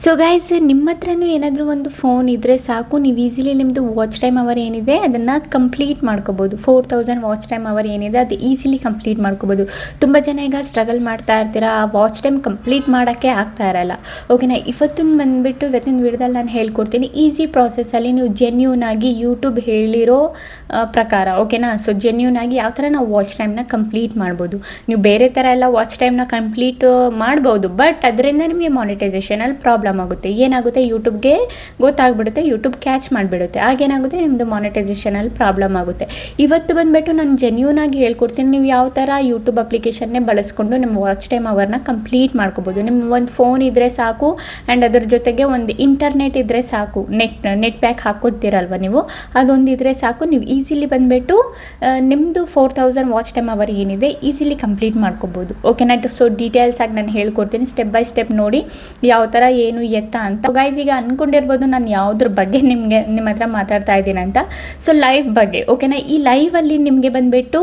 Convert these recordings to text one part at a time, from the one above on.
So guys, ನಿಮ್ಮ ಹತ್ರನೂ ಏನಾದರೂ ಒಂದು ಫೋನ್ ಇದ್ದರೆ ಸಾಕು, ನೀವು ಈಸಿಲಿ ನಿಮ್ಮದು ವಾಚ್ ಟೈಮ್ ಅವರ್ ಏನಿದೆ ಅದನ್ನು ಕಂಪ್ಲೀಟ್ ಮಾಡ್ಕೋಬೋದು. 4000 ವಾಚ್ ಟೈಮ್ ಅವರ್ ಏನಿದೆ ಅದು ಈಸಿಲಿ ಕಂಪ್ಲೀಟ್ ಮಾಡ್ಕೋಬೋದು. ತುಂಬ ಜನ ಈಗ ಸ್ಟ್ರಗಲ್ ಮಾಡ್ತಾ ಇರ್ತೀರಾ, ಆ ವಾಚ್ ಟೈಮ್ ಕಂಪ್ಲೀಟ್ ಮಾಡೋಕ್ಕೆ ಆಗ್ತಾ ಇರಲ್ಲ. ಓಕೆನಾ, ಇವತ್ತಿನ ವಿಡಿಯೋದಲ್ಲಿ ನಾನು ಹೇಳ್ಕೊಡ್ತೀನಿ ಈಸಿ ಪ್ರಾಸೆಸ್ಸಲ್ಲಿ ನೀವು ಜೆನ್ಯೂನ್ ಆಗಿ ಯೂಟ್ಯೂಬ್ ಹೇಳಿರೋ ಪ್ರಕಾರ. ಓಕೆನಾ, ಸೊ ಜೆನ್ಯೂನ್ ಆಗಿ ಯಾವ ಥರ ನಾವು ವಾಚ್ ಟೈಮ್ನ ಕಂಪ್ಲೀಟ್ ಮಾಡ್ಬೋದು. ನೀವು ಬೇರೆ ಥರ ಎಲ್ಲ ವಾಚ್ ಟೈಮ್ನ ಕಂಪ್ಲೀಟ್ ಮಾಡ್ಬೋದು, ಬಟ್ ಅದರಿಂದ ನಿಮಗೆ ಮಾನಿಟೈಸೇಷನಲ್ಲಿ ಪ್ರಾಬ್ಲಮ್ ಆಗುತ್ತೆ. ಏನಾಗುತ್ತೆ, ಯೂಟ್ಯೂಬ್ಗೆ ಗೊತ್ತಾಗ್ಬಿಡುತ್ತೆ, ಯೂಟ್ಯೂಬ್ ಕ್ಯಾಚ್ ಮಾಡಿಬಿಡುತ್ತೆ. ಆಗೇನಾಗುತ್ತೆ, ನಿಮ್ಮದು ಮಾನಿಟೈಸೇಷನಲ್ಲಿ ಪ್ರಾಬ್ಲಮ್ ಆಗುತ್ತೆ. ಇವತ್ತು ಬಂದುಬಿಟ್ಟು ನಾನು ಜೆನ್ಯೂನ್ ಆಗಿ ಹೇಳ್ಕೊಡ್ತೀನಿ, ನೀವು ಯಾವ ಥರ ಯೂಟ್ಯೂಬ್ ಅಪ್ಲಿಕೇಶನ್ನೇ ಬಳಸ್ಕೊಂಡು ನಿಮ್ಮ ವಾಚ್ ಟೈಮ್ ಅವರ್ನ ಕಂಪ್ಲೀಟ್ ಮಾಡ್ಕೋಬೋದು. ನಿಮ್ಮ ಒಂದು ಫೋನ್ ಇದ್ದರೆ ಸಾಕು, ಆ್ಯಂಡ್ ಅದ್ರ ಜೊತೆಗೆ ಒಂದು ಇಂಟರ್ನೆಟ್ ಇದ್ದರೆ ಸಾಕು. ನೆಟ್ ಪ್ಯಾಕ್ ಹಾಕ್ಕೊಡ್ತೀರಲ್ವ ನೀವು, ಅದೊಂದು ಇದ್ದರೆ ಸಾಕು. ನೀವು ಈಸಿಲಿ ಬಂದುಬಿಟ್ಟು ನಿಮ್ಮದು 4000 ವಾಚ್ ಟೈಮ್ ಅವರ್ ಏನಿದೆ ಈಸಿಲಿ ಕಂಪ್ಲೀಟ್ ಮಾಡ್ಕೋಬೋದು. ಓಕೆನಾ, ಸೊ ಡೀಟೇಲ್ಸ್ ಆಗಿ ನಾನು ಹೇಳ್ಕೊಡ್ತೀನಿ, ಸ್ಟೆಪ್ ಬೈ ಸ್ಟೆಪ್ ನೋಡಿ ಯಾವ ಥರ ಏನು ಎತ್ತ ಅಂತ. ಗೈಸ್, ಈಗ ಅಂದ್ಕೊಂಡಿರ್ಬೋದು ನಾನು ಯಾವುದ್ರ ಬಗ್ಗೆ ನಿಮ್ಮ ಹತ್ರ ಮಾತಾಡ್ತಾ ಇದ್ದೀನಿ ಅಂತ. ಸೊ ಲೈವ್ ಬಗ್ಗೆ. ಓಕೆನಾ, ಈ ಲೈವಲ್ಲಿ ನಿಮಗೆ ಬಂದುಬಿಟ್ಟು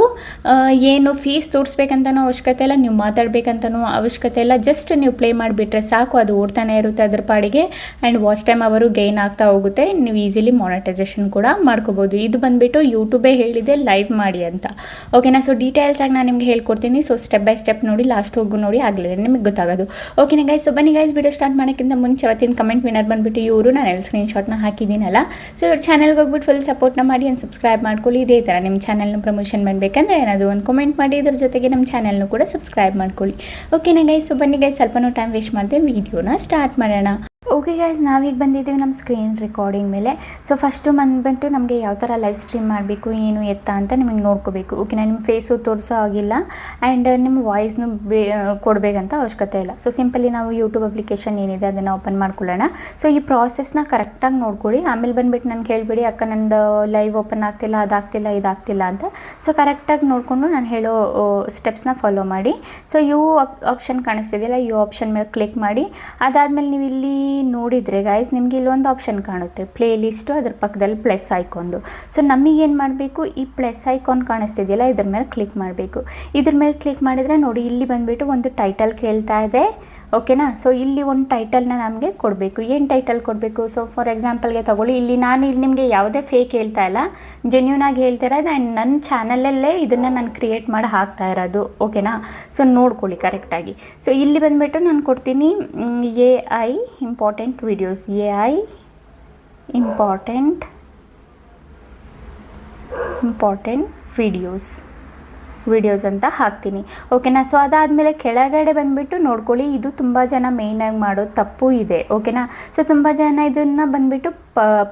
ಏನು ಫೀಸ್ ತೋರಿಸ್ಬೇಕಂತನೂ ಅವಶ್ಯಕತೆ ಇಲ್ಲ, ನೀವು ಮಾತಾಡಬೇಕಂತನೂ ಅವಶ್ಯಕತೆ ಇಲ್ಲ. ಜಸ್ಟ್ ನೀವು ಪ್ಲೇ ಮಾಡಿಬಿಟ್ರೆ ಸಾಕು, ಅದು ಓಡ್ತಾನೆ ಇರುತ್ತೆ ಅದ್ರ ಪಾಡಿಗೆ. ಆ್ಯಂಡ್ ವಾಚ್ ಟೈಮ್ ಅವರು ಗೈನ್ ಆಗ್ತಾ ಹೋಗುತ್ತೆ, ನೀವು ಈಸಿಲಿ ಮಾನಿಟೈಸೇಷನ್ ಕೂಡ ಮಾಡ್ಕೋಬೋದು. ಇದು ಬಂದುಬಿಟ್ಟು ಯೂಟ್ಯೂಬೇ ಹೇಳಿದೆ ಲೈವ್ ಮಾಡಿ ಅಂತ. ಓಕೆನಾ, ಸೊ ಡೀಟೇಲ್ಸ್ ಆಗಿ ನಾನು ನಿಮಗೆ ಹೇಳ್ಕೊಡ್ತೀನಿ. ಸೊ ಸ್ಟೆಪ್ ಬೈ ಸ್ಟೆಪ್ ನೋಡಿ, ಲಾಸ್ಟ್ ಹೋಗಿ ನೋಡಿ, ಆಗಲೇ ನಿಮಗೆ ಗೊತ್ತಾಗೋದು. ಓಕೆನಾ ಗೈಸ್, ಸೊ ಬನ್ನಿ ಗೈಸ್, ವಿಡಿಯೋ ಸ್ಟಾರ್ಟ್ ಮಾಡೋಕ್ಕಿಂತ ಮುಂಚೆ ಅವತ್ತಿನ ಕಮೆಂಟ್ ವಿನರ್ ಬಂದುಬಿಟ್ಟು ಇವರು, ನಾನು ಎಲ್ಲ ಸ್ಕ್ರೀನ್ಶಾಟ್ನ ಹಾಕಿದ್ದೀನಲ್ಲ. ಸೊ ಇವ್ರ ಚಾನಲ್ಗೆ ಹೋಗ್ಬಿಟ್ಟು ಫುಲ್ ಸಪೋರ್ಟ್ನ ಮಾಡಿ ಆ್ಯಂಡ್ ಸಬ್ಸ್ಕ್ರೈಬ್ ಮಾಡ್ಕೊಳ್ಳಿ. ಇದೇ ಥರ ನಿಮ್ಮ ಚಾನಲ್ನ ಪ್ರಮೋಷನ್ ಮಾಡಬೇಕಂದ್ರೆ ಏನಾದರೂ ಒಂದು ಕಮೆಂಟ್ ಮಾಡಿ, ಇದ್ರ ಜೊತೆಗೆ ನಮ್ಮ ಚಾನಲ್ನು ಕೂಡ ಸಬ್ಸ್ಕ್ರೈಬ್ ಮಾಡ್ಕೊಳ್ಳಿ. ಓಕೆನಾ ಗೈಸ್, ಸೊ ಬನ್ನಿ ಗೈಸ್, ಸ್ವಲ್ಪನೂ ಟೈಮ್ ವೇಸ್ಟ್ ಮಾಡಿದೆ, ವೀಡಿಯೋನ ಸ್ಟಾರ್ಟ್ ಮಾಡೋಣ. ಓಕೆ ಗೈಸ್, ನಾವೀಗ ಬಂದಿದ್ದೀವಿ ನಮ್ಮ ಸ್ಕ್ರೀನ್ ರೆಕಾರ್ಡಿಂಗ್ ಮೇಲೆ. ಸೊ ಫಸ್ಟು ಬಂದುಬಿಟ್ಟು ನಮಗೆ ಯಾವ ಥರ ಲೈವ್ ಸ್ಟ್ರೀಮ್ ಮಾಡಬೇಕು, ಏನು ಎತ್ತ ಅಂತ ನಿಮಗೆ ನೋಡ್ಕೋಬೇಕು. ಓಕೆನಾ, ನಿಮ್ಮ ಫೇಸು ತೋರಿಸೋ ಆಗಿಲ್ಲ, ಆ್ಯಂಡ್ ನಿಮ್ಮ ವಾಯ್ಸ್ನು ಕೊಡಬೇಕಂತ ಅವಶ್ಯಕತೆ ಇಲ್ಲ. ಸೊ ಸಿಂಪಲಿ ನಾವು ಯೂಟ್ಯೂಬ್ ಅಪ್ಲಿಕೇಶನ್ ಏನಿದೆ ಅದನ್ನು ಓಪನ್ ಮಾಡ್ಕೊಳ್ಳೋಣ. ಸೊ ಈ ಪ್ರಾಸೆಸ್ನ ಕರೆಕ್ಟಾಗಿ ನೋಡ್ಕೊಳ್ಳಿ. ಆಮೇಲೆ ಬಂದುಬಿಟ್ಟು ನನಗೆ ಹೇಳಿಬಿಡಿ, ಅಕ್ಕ ನಂದು ಲೈವ್ ಓಪನ್ ಆಗ್ತಿಲ್ಲ, ಅದಾಗ್ತಿಲ್ಲ, ಇದಾಗ್ತಿಲ್ಲ ಅಂತ. ಸೊ ಕರೆಕ್ಟಾಗಿ ನೋಡಿಕೊಂಡು ನಾನು ಹೇಳೋ ಸ್ಟೆಪ್ಸ್ನ ಫಾಲೋ ಮಾಡಿ. ಸೊ ಯು ಆಪ್ಷನ್ ಕಾಣಿಸ್ತಿದೆಯಲ್ಲ, ಯು ಆಪ್ಷನ್ ಮೇಲೆ ಕ್ಲಿಕ್ ಮಾಡಿ. ಅದಾದಮೇಲೆ ನೀವು ಇಲ್ಲಿ ನೋಡಿದರೆ ಗೈಸ್, ನಿಮಗೆ ಇಲ್ಲೊಂದು ಆಪ್ಷನ್ ಕಾಣುತ್ತೆ, ಪ್ಲೇ ಲಿಸ್ಟು, ಅದ್ರ ಪಕ್ಕದಲ್ಲಿ ಪ್ಲಸ್ ಐಕಾನ್ದು. ಸೊ ನಮಗೇನು ಮಾಡಬೇಕು, ಈ ಪ್ಲಸ್ ಐಕಾನ್ ಕಾಣಿಸ್ತಿದೆಯಲ್ಲ, ಇದ್ರ ಮೇಲೆ ಕ್ಲಿಕ್ ಮಾಡಬೇಕು. ಇದ್ರ ಮೇಲೆ ಕ್ಲಿಕ್ ಮಾಡಿದರೆ ನೋಡಿ, ಇಲ್ಲಿ ಬಂದುಬಿಟ್ಟು ಒಂದು ಟೈಟಲ್ ಕೇಳ್ತಾ ಇದೆ. ಓಕೆನಾ, ಸೊ ಇಲ್ಲಿ ಒಂದು ಟೈಟಲ್ನ ನಮಗೆ ಕೊಡಬೇಕು. ಏನು ಟೈಟಲ್ ಕೊಡಬೇಕು? ಸೊ ಫಾರ್ ಎಕ್ಸಾಂಪಲ್ಗೆ ತಗೊಳ್ಳಿ, ಇಲ್ಲಿ ನಿಮಗೆ ಯಾವುದೇ ಫೇಕ್ ಹೇಳ್ತಾ ಇಲ್ಲ, ಜೆನ್ಯೂನ್ ಆಗಿ ಹೇಳ್ತಾ ಇರೋದು. ಆ್ಯಂಡ್ ನನ್ನ ಚಾನಲಲ್ಲೇ ಇದನ್ನು ನಾನು ಕ್ರಿಯೇಟ್ ಮಾಡಿ ಹಾಕ್ತಾ ಇರೋದು. ಓಕೆನಾ, ಸೊ ನೋಡ್ಕೊಳ್ಳಿ ಕರೆಕ್ಟಾಗಿ. ಸೊ ಇಲ್ಲಿ ಬಂದುಬಿಟ್ಟು ನಾನು ಕೊಡ್ತೀನಿ AI important videos, AI important videos ಅಂತ ಹಾಕ್ತೀನಿ. ಓಕೆನಾ, ಸೊ ಅದಾದಮೇಲೆ ಕೆಳಗಡೆ ಬಂದುಬಿಟ್ಟು ನೋಡ್ಕೊಳ್ಳಿ, ಇದು ತುಂಬ ಜನ ಮೇಯ್ನಾಗಿ ಮಾಡೋ ತಪ್ಪು ಇದೆ. ಓಕೆನಾ, ಸೊ ತುಂಬ ಜನ ಇದನ್ನು ಬಂದುಬಿಟ್ಟು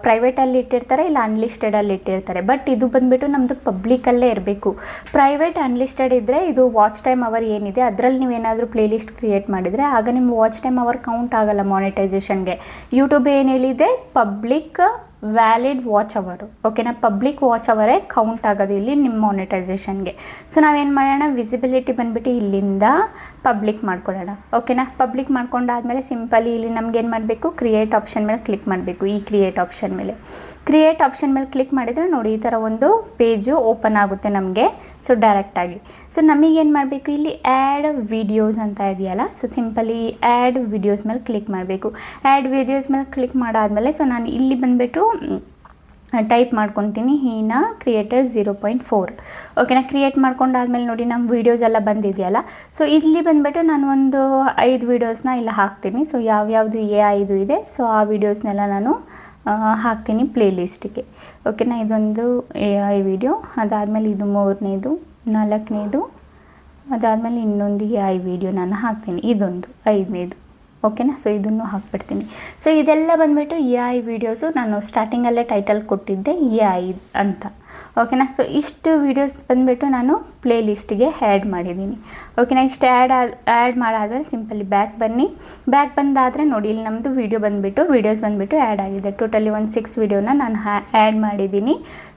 ಪ್ರೈವೇಟಲ್ಲಿ ಇಟ್ಟಿರ್ತಾರೆ, ಇಲ್ಲ ಅನ್ಲಿಸ್ಟೆಡಲ್ಲಿ ಇಟ್ಟಿರ್ತಾರೆ. ಬಟ್ ಇದು ಬಂದುಬಿಟ್ಟು ನಮ್ಮದು ಪಬ್ಲಿಕಲ್ಲೇ ಇರಬೇಕು. ಪ್ರೈವೇಟ್ ಅನ್ಲಿಸ್ಟೆಡ್ ಇದ್ದರೆ ಇದು ವಾಚ್ ಟೈಮ್ ಅವರ್ ಏನಿದೆ ಅದರಲ್ಲಿ ನೀವೇನಾದರೂ ಪ್ಲೇ ಲಿಸ್ಟ್ ಕ್ರಿಯೇಟ್ ಮಾಡಿದರೆ ಆಗ ನಿಮ್ಮ ವಾಚ್ ಟೈಮ್ ಅವರ್ ಕೌಂಟ್ ಆಗೋಲ್ಲ ಮಾನಿಟೈಸೇಷನ್ಗೆ. ಯೂಟ್ಯೂಬ್ ಏನು ಹೇಳಿದೆ, ಪಬ್ಲಿಕ್ ವ್ಯಾಲಿಡ್ ವಾಚ್ ಅವರು. ಓಕೆನಾ, ಪಬ್ಲಿಕ್ ವಾಚ್ ಅವರೇ ಕೌಂಟ್ ಆಗೋದು ಇಲ್ಲಿ ನಿಮ್ಮ ಮಾನಿಟೈಸೇಷನ್ಗೆ. ಸೊ ನಾವೇನು ಮಾಡೋಣ, ವಿಸಿಬಿಲಿಟಿ ಬಂದುಬಿಟ್ಟು ಇಲ್ಲಿಂದ ಪಬ್ಲಿಕ್ ಮಾಡ್ಕೊಳ್ಳೋಣ. ಓಕೆನಾ, ಪಬ್ಲಿಕ್ ಮಾಡ್ಕೊಂಡಾದ್ಮೇಲೆ ಸಿಂಪಲಿ ಇಲ್ಲಿ ನಮಗೇನು ಮಾಡಬೇಕು, ಕ್ರಿಯೇಟ್ ಆಪ್ಷನ್ ಮೇಲೆ ಕ್ಲಿಕ್ ಮಾಡಬೇಕು. ಈ ಕ್ರಿಯೇಟ್ ಆಪ್ಷನ್ ಮೇಲೆ ಕ್ಲಿಕ್ ಮಾಡಿದರೆ ನೋಡಿ, ಈ ಥರ ಒಂದು ಪೇಜು ಓಪನ್ ಆಗುತ್ತೆ ನಮಗೆ. ಸೊ ಡೈರೆಕ್ಟಾಗಿ ಸೊ ನಮಗೇನು ಮಾಡಬೇಕು, ಇಲ್ಲಿ ಆ್ಯಡ್ ವಿಡಿಯೋಸ್ ಅಂತ ಇದೆಯಲ್ಲ, ಸೊ ಸಿಂಪಲಿ ಆ್ಯಡ್ ವಿಡಿಯೋಸ್ ಮೇಲೆ ಕ್ಲಿಕ್ ಮಾಡಬೇಕು. ಆ್ಯಡ್ ವಿಡಿಯೋಸ್ ಮೇಲೆ ಕ್ಲಿಕ್ ಮಾಡಾದಮೇಲೆ ಸೊ ನಾನು ಇಲ್ಲಿ ಬಂದುಬಿಟ್ಟು ಟೈಪ್ ಮಾಡ್ಕೊತೀನಿ, ಹೀನಾ ಕ್ರಿಯೇಟರ್ 0.4. ಓಕೆನಾ, ಕ್ರಿಯೇಟ್ ಮಾಡ್ಕೊಂಡಾದ್ಮೇಲೆ ನೋಡಿ ನಮ್ಮ ವೀಡಿಯೋಸ್ ಎಲ್ಲ ಬಂದಿದೆಯಲ್ಲ. ಸೊ ಇಲ್ಲಿ ಬಂದುಬಿಟ್ಟು ನಾನು ಒಂದು 5 ವೀಡಿಯೋಸ್ನ ಇಲ್ಲಿ ಹಾಕ್ತೀನಿ. ಸೊ ಯಾವ್ಯಾವುದು AI ಇದೆ, ಸೊ ಆ ವೀಡಿಯೋಸ್ನೆಲ್ಲ ನಾನು ಹಾಕ್ತೀನಿ ಪ್ಲೇ ಲಿಸ್ಟಿಗೆ. ಓಕೆನಾ, ಇದೊಂದು AI ವಿಡಿಯೋ, ಅದಾದಮೇಲೆ ಇದು 3ನೇದು, 4ನೇದು, ಅದಾದಮೇಲೆ ಇನ್ನೊಂದು AI ವಿಡಿಯೋ ನಾನು ಹಾಕ್ತೀನಿ, ಇದೊಂದು 5ನೇದು. ಓಕೆನಾ, ಸೊ ಇದನ್ನು ಹಾಕ್ಬಿಡ್ತೀನಿ. ಸೊ ಇದೆಲ್ಲ ಬಂದುಬಿಟ್ಟು AI ವಿಡಿಯೋಸು. ನಾನು ಸ್ಟಾರ್ಟಿಂಗಲ್ಲೇ ಟೈಟಲ್ ಕೊಟ್ಟಿದ್ದೆ AI ಅಂತ. ಓಕೆನಾ, ಸೊ ಇಷ್ಟು ವೀಡಿಯೋಸ್ ಬಂದುಬಿಟ್ಟು ನಾನು ಪ್ಲೇ ಲಿಸ್ಟಿಗೆ ಆ್ಯಡ್ ಮಾಡಿದ್ದೀನಿ. ಓಕೆನಾ, ಇಷ್ಟು ಆ್ಯಡ್ ಮಾಡಾದ್ಮೇಲೆ ಸಿಂಪಲಿ ಬ್ಯಾಕ್ ಬನ್ನಿ. ಬ್ಯಾಕ್ ಬಂದಾದರೆ ನೋಡಿ, ಇಲ್ಲಿ ನಮ್ಮದು ವೀಡಿಯೋಸ್ ಬಂದುಬಿಟ್ಟು ಆ್ಯಡ್ ಆಗಿದೆ. ಟೋಟಲಿ ಒಂದು 6 ವೀಡಿಯೋನ ನಾನು ಆ್ಯಡ್ ಮಾಡಿದ್ದೀನಿ.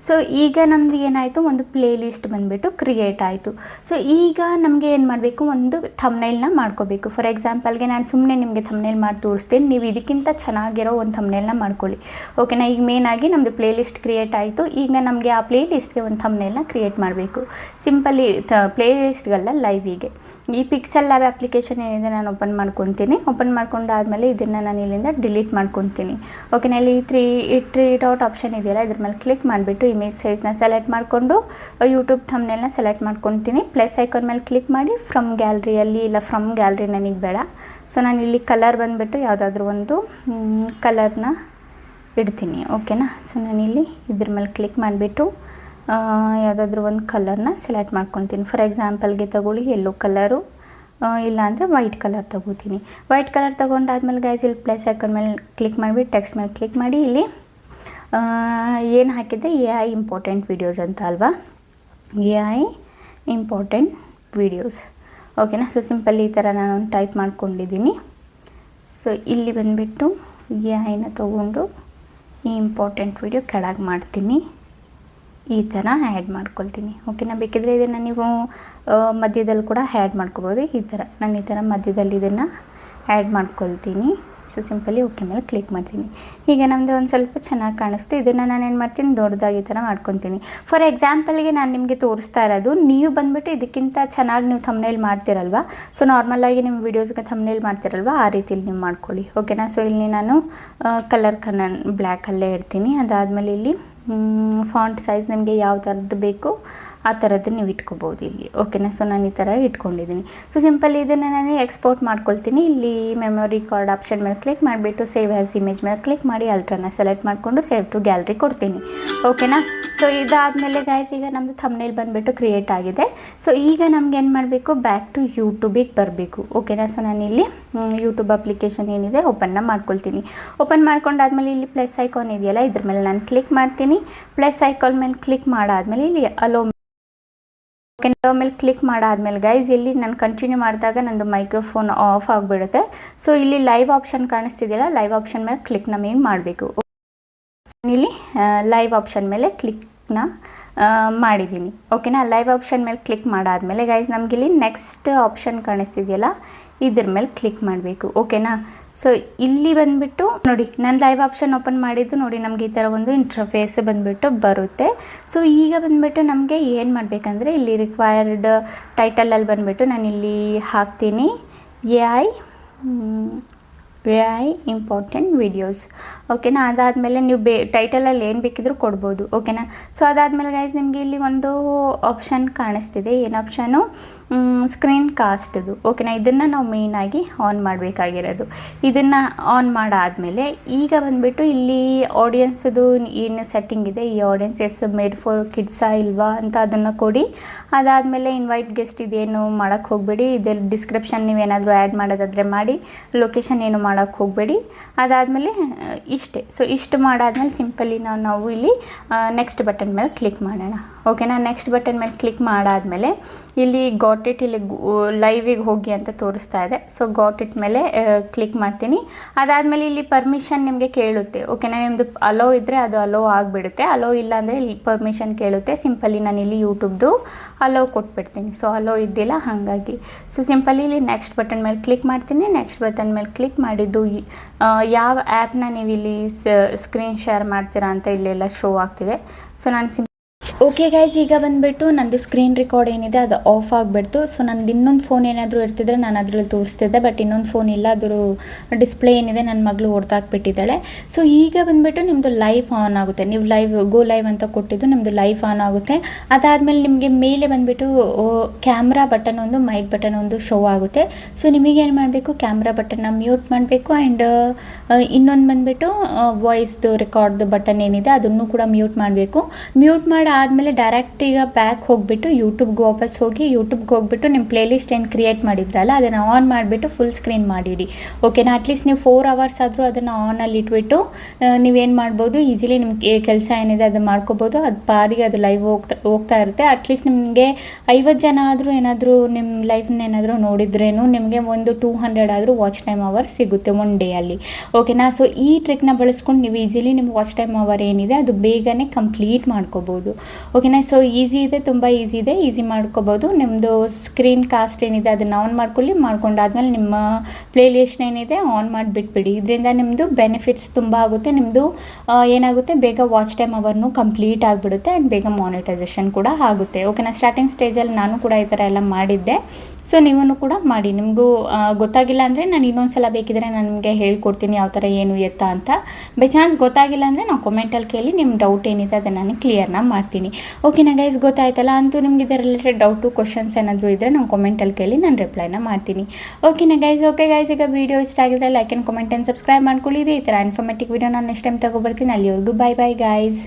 ಸೊ ಈಗ ನಮ್ಮದು ಏನಾಯಿತು, ಒಂದು ಪ್ಲೇ ಲಿಸ್ಟ್ ಬಂದುಬಿಟ್ಟು ಕ್ರಿಯೇಟ್ ಆಯಿತು. ಸೊ ಈಗ ನಮಗೆ ಏನು ಮಾಡಬೇಕು, ಒಂದು ಥಂಬ್ನೈಲ್ನ ಮಾಡ್ಕೋಬೇಕು. ಫಾರ್ ಎಕ್ಸಾಂಪಲ್ಗೆ ನಾನು ಸುಮ್ಮನೆ ನಿಮಗೆ ಥಂಬ್ನೈಲ್ ಮಾಡಿ ತೋರಿಸ್ತೀನಿ, ನೀವು ಇದಕ್ಕಿಂತ ಚೆನ್ನಾಗಿರೋ ಒಂದು ಥಂಬ್ನೈಲ್ನ ಮಾಡ್ಕೊಳ್ಳಿ. ಓಕೆನಾ, ಈಗ ಮೇನಾಗಿ ನಮ್ಮದು ಪ್ಲೇ ಲಿಸ್ಟ್ ಕ್ರಿಯೇಟ್ ಆಯಿತು. ಈಗ ನಮಗೆ ಆ ಪ್ಲೇ ಲಿಸ್ಟ್ಗೆ ಒಂದು ಥಂಬ್ನೈಲ್ನ ಕ್ರಿಯೇಟ್ ಮಾಡಬೇಕು. ಸಿಂಪಲಿ ಪ್ಲೇ ಲಿಸ್ಟ್ಗಲ್ಲ, ಲೈವಿಗೆ. ಈ ಪಿಕ್ಸೆಲ್ ಲ್ಯಾಬ್ ಅಪ್ಲಿಕೇಶನ್ ಏನಿದೆ ನಾನು ಓಪನ್ ಮಾಡ್ಕೊತೀನಿ. ಓಪನ್ ಮಾಡ್ಕೊಂಡಾದಮೇಲೆ ಇದನ್ನು ನಾನು ಇಲ್ಲಿಂದ ಡಿಲೀಟ್ ಮಾಡ್ಕೊತೀನಿ. ಓಕೆನಾ, ಇಲ್ಲಿ ತ್ರೀ ಡಾಟ್ ಆಪ್ಷನ್ ಇದೆಯಲ್ಲ, ಇದ್ರ ಮೇಲೆ ಕ್ಲಿಕ್ ಮಾಡಿಬಿಟ್ಟು ಇಮೇಜ್ ಸೈಜ್ನ ಸೆಲೆಕ್ಟ್ ಮಾಡಿಕೊಂಡು ಯೂಟ್ಯೂಬ್ ಥಂಬ್ನೇಲ್ನ ಸೆಲೆಕ್ಟ್ ಮಾಡ್ಕೊತೀನಿ. ಪ್ಲಸ್ ಐಕಾನ್ ಮೇಲೆ ಕ್ಲಿಕ್ ಮಾಡಿ ಫ್ರಮ್ ಗ್ಯಾಲ್ರಿಯಲ್ಲಿ, ಇಲ್ಲ ಫ್ರಮ್ ಗ್ಯಾಲ್ರಿ ನನಗೆ ಬೇಡ. ಸೊ ನಾನು ಇಲ್ಲಿ ಕಲರ್ ಬಂದುಬಿಟ್ಟು ಯಾವುದಾದ್ರೂ ಒಂದು ಕಲರ್ನ ಇಡ್ತೀನಿ. ಓಕೆನಾ, ಸೊ ನಾನಿಲ್ಲಿ ಇದ್ರ ಮೇಲೆ ಕ್ಲಿಕ್ ಮಾಡಿಬಿಟ್ಟು ಯಾವುದಾದ್ರೂ ಒಂದು ಕಲರ್ನ ಸೆಲೆಕ್ಟ್ ಮಾಡ್ಕೊತೀನಿ. ಫಾರ್ ಎಕ್ಸಾಂಪಲ್ಗೆ ತಗೊಳ್ಳಿ ಯೆಲ್ಲೋ ಕಲರು, ಇಲ್ಲಾಂದರೆ ವೈಟ್ ಕಲರ್ ತೊಗೋತೀನಿ. ವೈಟ್ ಕಲರ್ ತೊಗೊಂಡಾದ್ಮೇಲೆ ಗೈಸ್ ಇಲ್ಲಿ ಪ್ಲಸ್ ಐಕಾನ್ ಮೇಲೆ ಕ್ಲಿಕ್ ಮಾಡಿಬಿಟ್ಟು ಟೆಕ್ಸ್ಟ್ ಮೇಲೆ ಕ್ಲಿಕ್ ಮಾಡಿ ಇಲ್ಲಿ ಏನು ಹಾಕಿದ್ದೆ, AI ಇಂಪಾರ್ಟೆಂಟ್ ವೀಡಿಯೋಸ್ ಅಂತ ಅಲ್ವಾ, AI ಇಂಪಾರ್ಟೆಂಟ್ ವೀಡಿಯೋಸ್. ಓಕೆನಾ, ಸೊ ಸಿಂಪಲ್ ಈ ಥರ ನಾನು ಟೈಪ್ ಮಾಡ್ಕೊಂಡಿದ್ದೀನಿ. ಸೊ ಇಲ್ಲಿ ಬಂದುಬಿಟ್ಟು AIನ ತೊಗೊಂಡು ಈ ಇಂಪಾರ್ಟೆಂಟ್ ವೀಡಿಯೋ ಕೆಳಗೆ ಮಾಡ್ತೀನಿ, ಈ ಥರ ಆ್ಯಡ್ ಮಾಡ್ಕೊಳ್ತೀನಿ. ಓಕೆನಾ, ಬೇಕಿದ್ರೆ ಇದನ್ನು ನೀವು ಮಧ್ಯದಲ್ಲಿ ಕೂಡ ಆ್ಯಡ್ ಮಾಡ್ಕೋಬೋದು. ಈ ಥರ ನಾನು ಈ ಥರ ಮಧ್ಯದಲ್ಲಿ ಇದನ್ನು ಆ್ಯಡ್ ಮಾಡ್ಕೊಳ್ತೀನಿ. ಸೊ ಸಿಂಪಲಿ ಓಕೆ ಮೇಲೆ ಕ್ಲಿಕ್ ಮಾಡ್ತೀನಿ. ಈಗ ನಮ್ಮದು ಒಂದು ಸ್ವಲ್ಪ ಚೆನ್ನಾಗಿ ಕಾಣಿಸ್ತು. ಇದನ್ನು ನಾನು ಏನು ಮಾಡ್ತೀನಿ, ದೊಡ್ಡದಾಗಿ ಈ ಥರ ಮಾಡ್ಕೊತೀನಿ. ಫಾರ್ ಎಕ್ಸಾಂಪಲ್ಗೆ ನಾನು ನಿಮಗೆ ತೋರಿಸ್ತಾ ಇರೋದು, ನೀವು ಬಂದುಬಿಟ್ಟು ಇದಕ್ಕಿಂತ ಚೆನ್ನಾಗಿ ನೀವು ಥಂಬ್ನೇಲ್ ಮಾಡ್ತಿರಲ್ವ, ಸೊ ನಾರ್ಮಲಾಗಿ ನಿಮ್ಮ ವೀಡಿಯೋಸ್ಗೆ ಥಂಬ್ನೇಲ್ ಮಾಡ್ತಿರಲ್ವ, ಆ ರೀತಿಲಿ ನೀವು ಮಾಡ್ಕೊಳ್ಳಿ. ಓಕೆನಾ, ಸೊ ಇಲ್ಲಿ ನಾನು ಕಲರ್ ಬ್ಲ್ಯಾಕಲ್ಲೇ ಇಡ್ತೀನಿ. ಅದಾದಮೇಲೆ ಇಲ್ಲಿ ಫಾಂಟ್ ಸೈಜ್ ನಿಮಗೆ ಯಾವ ಥರದ್ದು ಬೇಕು ಆ ಥರದ್ದು ನೀವು ಇಟ್ಕೋಬೋದು ಇಲ್ಲಿ. ಓಕೆನಾ, ಸೊ ನಾನು ಈ ಥರ ಇಟ್ಕೊಂಡಿದ್ದೀನಿ. ಸೊ ಸಿಂಪಲ್ ಇದನ್ನು ನಾನು ಎಕ್ಸ್ಪೋರ್ಟ್ ಮಾಡ್ಕೊಳ್ತೀನಿ. ಇಲ್ಲಿ ಮೆಮೊರಿ ಕಾರ್ಡ್ ಆಪ್ಷನ್ ಮೇಲೆ ಕ್ಲಿಕ್ ಮಾಡಿಬಿಟ್ಟು ಸೇವ್ ಆ್ಯಸ್ ಇಮೇಜ್ ಮೇಲೆ ಕ್ಲಿಕ್ ಮಾಡಿ ಅಲ್ಟ್ರಾನ ಸೆಲೆಕ್ಟ್ ಮಾಡಿಕೊಂಡು ಸೇವ್ ಟು ಗ್ಯಾಲರಿ ಕೊಡ್ತೀನಿ. ಓಕೆನಾ, ಸೊ ಇದಾದಮೇಲೆ ಗೈಸ್ ಈಗ ನಮ್ಮದು ಥಂಬ್ನೇಲ್ ಬಂದುಬಿಟ್ಟು ಕ್ರಿಯೇಟ್ ಆಗಿದೆ. ಸೊ ಈಗ ನಮ್ಗೆ ಏನು ಮಾಡಬೇಕು, ಬ್ಯಾಕ್ ಟು ಯೂಟ್ಯೂಬಿಗೆ ಬರಬೇಕು. ಓಕೆನಾ, ಸೊ ನಾನಿಲ್ಲಿ ಯೂಟ್ಯೂಬ್ ಅಪ್ಲಿಕೇಶನ್ ಏನಿದೆ ಓಪನ್ನ ಮಾಡ್ಕೊಳ್ತೀನಿ. ಓಪನ್ ಮಾಡ್ಕೊಂಡಾದ್ಮೇಲೆ ಇಲ್ಲಿ ಪ್ಲಸ್ ಐಕಾನ್ ಇದೆಯಲ್ಲ, ಇದ್ರ ಮೇಲೆ ನಾನು ಕ್ಲಿಕ್ ಮಾಡ್ತೀನಿ. ಪ್ಲಸ್ ಐಕಾನ್ ಮೇಲೆ ಕ್ಲಿಕ್ ಮಾಡಾದ್ಮೇಲೆ ಇಲ್ಲಿ ಅಲೋ ಮೇಲೆ ಕ್ಲಿಕ್ ಮಾಡಾದ್ಮೇಲೆ ಗೈಸ್ ಇಲ್ಲಿ ನಾನು ಕಂಟಿನ್ಯೂ ಮಾಡಿದಾಗ ನಂದು ಮೈಕ್ರೋಫೋನ್ ಆಫ್ ಆಗಿಬಿಡುತ್ತೆ. ಸೊ ಇಲ್ಲಿ ಲೈವ್ ಆಪ್ಷನ್ ಕಾಣಿಸ್ತಿದೆಯಲ್ಲ, ಲೈವ್ ಆಪ್ಷನ್ ಮೇಲೆ ಕ್ಲಿಕ್ ನಮಗೆ ಮಾಡಬೇಕು. ಇಲ್ಲಿ ಲೈವ್ ಆಪ್ಷನ್ ಮೇಲೆ ಕ್ಲಿಕ್ನ ಮಾಡಿದ್ದೀನಿ. ಓಕೆನಾ, ಲೈವ್ ಆಪ್ಷನ್ ಮೇಲೆ ಕ್ಲಿಕ್ ಮಾಡಾದ್ಮೇಲೆ ಗೈಸ್ ನಮಗಿಲ್ಲಿ ನೆಕ್ಸ್ಟ್ ಆಪ್ಷನ್ ಕಾಣಿಸ್ತಿದೆಯಲ್ಲ, ಇದ್ರ ಮೇಲೆ ಕ್ಲಿಕ್ ಮಾಡಬೇಕು. ಓಕೆನಾ, ಸೊ ಇಲ್ಲಿ ಬಂದುಬಿಟ್ಟು ನೋಡಿ, ನಾನು ಲೈವ್ ಆಪ್ಷನ್ ಓಪನ್ ಮಾಡಿದ್ದು ನೋಡಿ, ನಮಗೆ ಈ ಥರ ಒಂದು ಇಂಟರ್ಫೇಸ್ ಬಂದುಬಿಟ್ಟು ಬರುತ್ತೆ. ಸೊ ಈಗ ಬಂದುಬಿಟ್ಟು ನಮಗೆ ಏನು ಮಾಡಬೇಕಂದ್ರೆ, ಇಲ್ಲಿ ರಿಕ್ವೈರ್ಡ್ ಟೈಟಲಲ್ಲಿ ಬಂದುಬಿಟ್ಟು ನಾನು ಇಲ್ಲಿ ಹಾಕ್ತೀನಿ AI ಇಂಪಾರ್ಟೆಂಟ್ ವೀಡಿಯೋಸ್. ಓಕೆನಾ, ಅದಾದಮೇಲೆ ನೀವು ಟೈಟಲಲ್ಲಿ ಏನು ಬೇಕಿದ್ರೂ ಕೊಡ್ಬೋದು. ಓಕೆನಾ, ಸೊ ಅದಾದಮೇಲೆ ಗೈಸ್ ನಿಮಗೆ ಇಲ್ಲಿ ಒಂದು ಆಪ್ಷನ್ ಕಾಣಿಸ್ತಿದೆ. ಏನು ಆಪ್ಷನು, ಸ್ಕ್ರೀನ್ ಕಾಸ್ಟ್ದು. ಓಕೆನಾ, ಇದನ್ನು ನಾವು ಮೇಯ್ನಾಗಿ ಆನ್ ಮಾಡಬೇಕಾಗಿರೋದು. ಇದನ್ನು ಆನ್ ಮಾಡಾದಮೇಲೆ ಈಗ ಬಂದುಬಿಟ್ಟು ಇಲ್ಲಿ ಆಡಿಯನ್ಸದು ಏನು ಸೆಟ್ಟಿಂಗ್ ಇದೆ, ಈ ಆಡಿಯನ್ಸ್ ಮೇಡ್ ಫಾರ್ ಕಿಡ್ಸಾ ಇಲ್ವಾ ಅಂತ ಅದನ್ನು ಕೊಡಿ. ಅದಾದಮೇಲೆ ಇನ್ವೈಟ್ ಗೆಸ್ಟ್ ಇದೇನು ಮಾಡೋಕ್ಕೆ ಹೋಗಬೇಡಿ. ಇದ್ರ ಡಿಸ್ಕ್ರಿಪ್ಷನ್ ನೀವೇನಾದರೂ ಆ್ಯಡ್ ಮಾಡೋದಾದರೆ ಮಾಡಿ, ಲೊಕೇಶನ್ ಏನು ಮಾಡೋಕ್ಕೆ ಹೋಗಬೇಡಿ. ಅದಾದಮೇಲೆ ಇಷ್ಟೇ. ಸೊ ಇಷ್ಟು ಮಾಡಾದ್ಮೇಲೆ ಸಿಂಪಲಿ ನಾವು ಇಲ್ಲಿ ನೆಕ್ಸ್ಟ್ ಬಟನ್ ಮೇಲೆ ಕ್ಲಿಕ್ ಮಾಡೋಣ. ಓಕೆನಾ, ನೆಕ್ಸ್ಟ್ ಬಟನ್ ಮೇಲೆ ಕ್ಲಿಕ್ ಮಾಡಾದಮೇಲೆ ಇಲ್ಲಿ ಗಾಟ್ ಇಟ್, ಇಲ್ಲಿ ಲೈವಿಗೆ ಹೋಗಿ ಅಂತ ತೋರಿಸ್ತಾ ಇದೆ. ಸೊ ಗಾಟ್ ಇಟ್ ಮೇಲೆ ಕ್ಲಿಕ್ ಮಾಡ್ತೀನಿ. ಅದಾದಮೇಲೆ ಇಲ್ಲಿ ಪರ್ಮಿಷನ್ ನಿಮಗೆ ಕೇಳುತ್ತೆ. ಓಕೆನಾ, ನಿಮ್ಮದು ಅಲೋ ಇದ್ದರೆ ಅದು ಅಲೋ ಆಗಿಬಿಡುತ್ತೆ, ಅಲೋ ಇಲ್ಲ ಅಂದರೆ ಇಲ್ಲಿ ಪರ್ಮಿಷನ್ ಕೇಳುತ್ತೆ. ಸಿಂಪಲಿ ನಾನು ಇಲ್ಲಿ ಯೂಟ್ಯೂಬ್ದು ಅಲೋ ಕೊಟ್ಬಿಡ್ತೀನಿ. ಸೊ ಅಲೋ ಇದ್ದಿಲ್ಲ ಹಾಗಾಗಿ. ಸೊ ಸಿಂಪಲಿ ಇಲ್ಲಿ ನೆಕ್ಸ್ಟ್ ಬಟನ್ ಮೇಲೆ ಕ್ಲಿಕ್ ಮಾಡ್ತೀನಿ. ನೆಕ್ಸ್ಟ್ ಬಟನ್ ಮೇಲೆ ಕ್ಲಿಕ್ ಮಾಡಿದ್ದು ಯಾವ ಆ್ಯಪ್ನ ನೀವು ಇಲ್ಲಿ ಸ್ಕ್ರೀನ್ ಶೇರ್ ಮಾಡ್ತೀರಾ ಅಂತ ಇಲ್ಲೆಲ್ಲ ಶೋ ಆಗ್ತಿದೆ. ಸೊ ನಾನು ಓಕೆ ಗೈಸ್, ಈಗ ಬಂದುಬಿಟ್ಟು ನಂದು ಸ್ಕ್ರೀನ್ ರೆಕಾರ್ಡ್ ಏನಿದೆ ಅದು ಆಫ್ ಆಗಿಬಿಡ್ತು. ಸೊ ನಂದು ಇನ್ನೊಂದು ಫೋನ್ ಏನಾದರೂ ಇರ್ತಿದ್ರೆ ನಾನು ಅದರಲ್ಲಿ ತೋರಿಸ್ತಿದ್ದೆ, ಬಟ್ ಇನ್ನೊಂದು ಫೋನ್ ಇಲ್ಲ, ಅದರ ಡಿಸ್ಪ್ಲೇ ಏನಿದೆ ನನ್ನ ಮಗಳು ಹೊಡೆದಾಕ್ಬಿಟ್ಟಿದ್ದಾಳೆ. ಸೊ ಈಗ ಬಂದುಬಿಟ್ಟು ನಿಮ್ಮದು ಲೈವ್ ಆನ್ ಆಗುತ್ತೆ. ನೀವು ಗೋ ಲೈವ್ ಅಂತ ಕೊಟ್ಟಿದ್ದು ನಿಮ್ಮದು ಲೈವ್ ಆನ್ ಆಗುತ್ತೆ. ಅದಾದಮೇಲೆ ನಿಮಗೆ ಮೇಲೆ ಬಂದುಬಿಟ್ಟು ಕ್ಯಾಮ್ರಾ ಬಟನ್ ಒಂದು, ಮೈಕ್ ಬಟನ್ ಒಂದು ಶೋ ಆಗುತ್ತೆ. ಸೊ ನಿಮಗೇನು ಮಾಡಬೇಕು, ಕ್ಯಾಮ್ರಾ ಬಟನ್ನ ಮ್ಯೂಟ್ ಮಾಡಬೇಕು. ಆ್ಯಂಡ್ ಇನ್ನೊಂದು ಬಂದುಬಿಟ್ಟು ವಾಯ್ಸ್ದು ರೆಕಾರ್ಡ್ದು ಬಟನ್ ಏನಿದೆ ಅದನ್ನು ಕೂಡ ಮ್ಯೂಟ್ ಮಾಡಬೇಕು. ಮ್ಯೂಟ್ ಆದಮೇಲೆ ಡೈರೆಕ್ಟ್ ಈಗ ಬ್ಯಾಕ್ ಹೋಗಿಬಿಟ್ಟು ಯೂಟ್ಯೂಬ್ಗೆ ವಾಪಸ್ ಹೋಗಿ ಯೂಟ್ಯೂಬ್ಗೆ ಹೋಗ್ಬಿಟ್ಟು ನಿಮ್ಮ ಪ್ಲೇಲಿಸ್ಟ್ ಏನು ಕ್ರಿಯೇಟ್ ಮಾಡಿದ್ರಲ್ಲ ಅದನ್ನು ಆನ್ ಮಾಡಿಬಿಟ್ಟು ಫುಲ್ ಸ್ಕ್ರೀನ್ ಮಾಡಿಡಿ. ಓಕೆನಾ, ಅಟ್ಲೀಸ್ಟ್ ನೀವು 4 hours ಆದರೂ ಅದನ್ನು ಆನಲ್ಲಿ ಇಟ್ಬಿಟ್ಟು ನೀವೇನು ಮಾಡ್ಬೋದು, ಈಸಿಲಿ ನಿಮ್ಮ ಕೆಲಸ ಏನಿದೆ ಅದು ಮಾಡ್ಕೋಬೋದು. ಅದು ಪಾಡಿಗೆ ಅದು ಲೈವ್ ಹೋಗ್ತಾ ಇರುತ್ತೆ. ಅಟ್ಲೀಸ್ಟ್ ನಿಮಗೆ 50 ಜನ ಆದರೂ ಏನಾದರೂ ನಿಮ್ಮ ಲೈಫ್ನ ಏನಾದರೂ ನೋಡಿದ್ರೇನು ನಿಮಗೆ ಒಂದು 200 ಆದರೂ ವಾಚ್ ಟೈಮ್ ಅವರ್ ಸಿಗುತ್ತೆ ಒನ್ ಡೇಯಲ್ಲಿ. ಓಕೆನಾ, ಸೊ ಈ ಟ್ರಿಕ್ನ ಬಳಸ್ಕೊಂಡು ನೀವು ಈಸಿಲಿ ನಿಮ್ಮ ವಾಚ್ ಟೈಮ್ ಅವರ್ ಏನಿದೆ ಅದು ಬೇಗನೆ ಕಂಪ್ಲೀಟ್ ಮಾಡ್ಕೋಬೋದು. ಓಕೆನಾ, ಸೊ ಈಸಿ ಇದೆ, ತುಂಬ ಈಸಿ ಇದೆ, ಈಸಿ ಮಾಡ್ಕೋಬೋದು. ನಿಮ್ಮದು ಸ್ಕ್ರೀನ್ ಕಾಸ್ಟ್ ಏನಿದೆ ಅದನ್ನು ಆನ್ ಮಾಡ್ಕೊಳ್ಳಿ. ಮಾಡ್ಕೊಂಡಾದ್ಮೇಲೆ ನಿಮ್ಮ ಪ್ಲೇ ಲಿಸ್ಟ್ ಏನಿದೆ ಆನ್ ಮಾಡಿ ಬಿಟ್ಬಿಡಿ. ಇದರಿಂದ ನಿಮ್ಮದು ಬೆನಿಫಿಟ್ಸ್ ತುಂಬ ಆಗುತ್ತೆ. ನಿಮ್ಮದು ಏನಾಗುತ್ತೆ, ಬೇಗ ವಾಚ್ ಟೈಮ್ ಅವರ್ನು ಕಂಪ್ಲೀಟ್ ಆಗಿಬಿಡುತ್ತೆ ಆ್ಯಂಡ್ ಬೇಗ ಮಾನಿಟೈಸೇಷನ್ ಕೂಡ ಆಗುತ್ತೆ. ಓಕೆನಾ, ಸ್ಟಾರ್ಟಿಂಗ್ ಸ್ಟೇಜಲ್ಲಿ ನಾನು ಕೂಡ ಈ ಥರ ಎಲ್ಲ ಮಾಡಿದ್ದೆ. ಸೊ ನೀವೂ ಕೂಡ ಮಾಡಿ. ನಿಮಗೂ ಗೊತ್ತಾಗಿಲ್ಲ ಅಂದರೆ ನಾನು ಇನ್ನೊಂದು ಸಲ ಬೇಕಿದ್ರೆ ನಾನು ನಿಮಗೆ ಹೇಳ್ಕೊಡ್ತೀನಿ ಯಾವ ಥರ ಏನು ಎತ್ತ ಅಂತ. ಬೈ ಚಾನ್ಸ್ ಗೊತ್ತಾಗಿಲ್ಲ ಅಂದರೆ ನಾವು ಕಮೆಂಟಲ್ಲಿ ಕೇಳಿ ನಿಮ್ಮ ಡೌಟ್ ಏನಿದೆ ಅದನ್ನು ನಾನು ಕ್ಲಿಯರ್ನ ಮಾಡ್ತೀನಿ. ಓಕೆನಾ ಗೈಸ್, ಗೊತ್ತಾಯ್ತಲ್ಲ? ಅಂತೂ ನಿಮ್ಗೆ ಇದರ ರಿಲೇಟೆಡ್ ಡೌಟು ಕ್ವಶನ್ಸ್ ಏನಾದರೂ ಇದ್ದರೆ ನಾವು ಕಮೆಂಟಲ್ಲಿ ಕೇಳಿ ನಾನು ರಿಪ್ಲೈನ ಮಾಡ್ತೀನಿ. ಓಕೆನಾ ಗೈಸ್? ಓಕೆ ಗೈಸ್, ಈಗ ವೀಡಿಯೋ ಇಷ್ಟ ಆಗಿದ್ರೆ like and comment and subscribe ಮಾಡ್ಕೊಳ್ಳಿ. ಈ ಥರ ಇನ್ಫಾರ್ಮೇಟಿವ್ ವೀಡಿಯೋ ನಾನು ನೆಕ್ಸ್ಟ್ ಟೈಮ್ ತಗೊಬರ್ತೀನಿ. ಅಲ್ಲಿವರೆಗೂ ಬಾಯ್ ಬಾಯ್ ಗೈಸ್.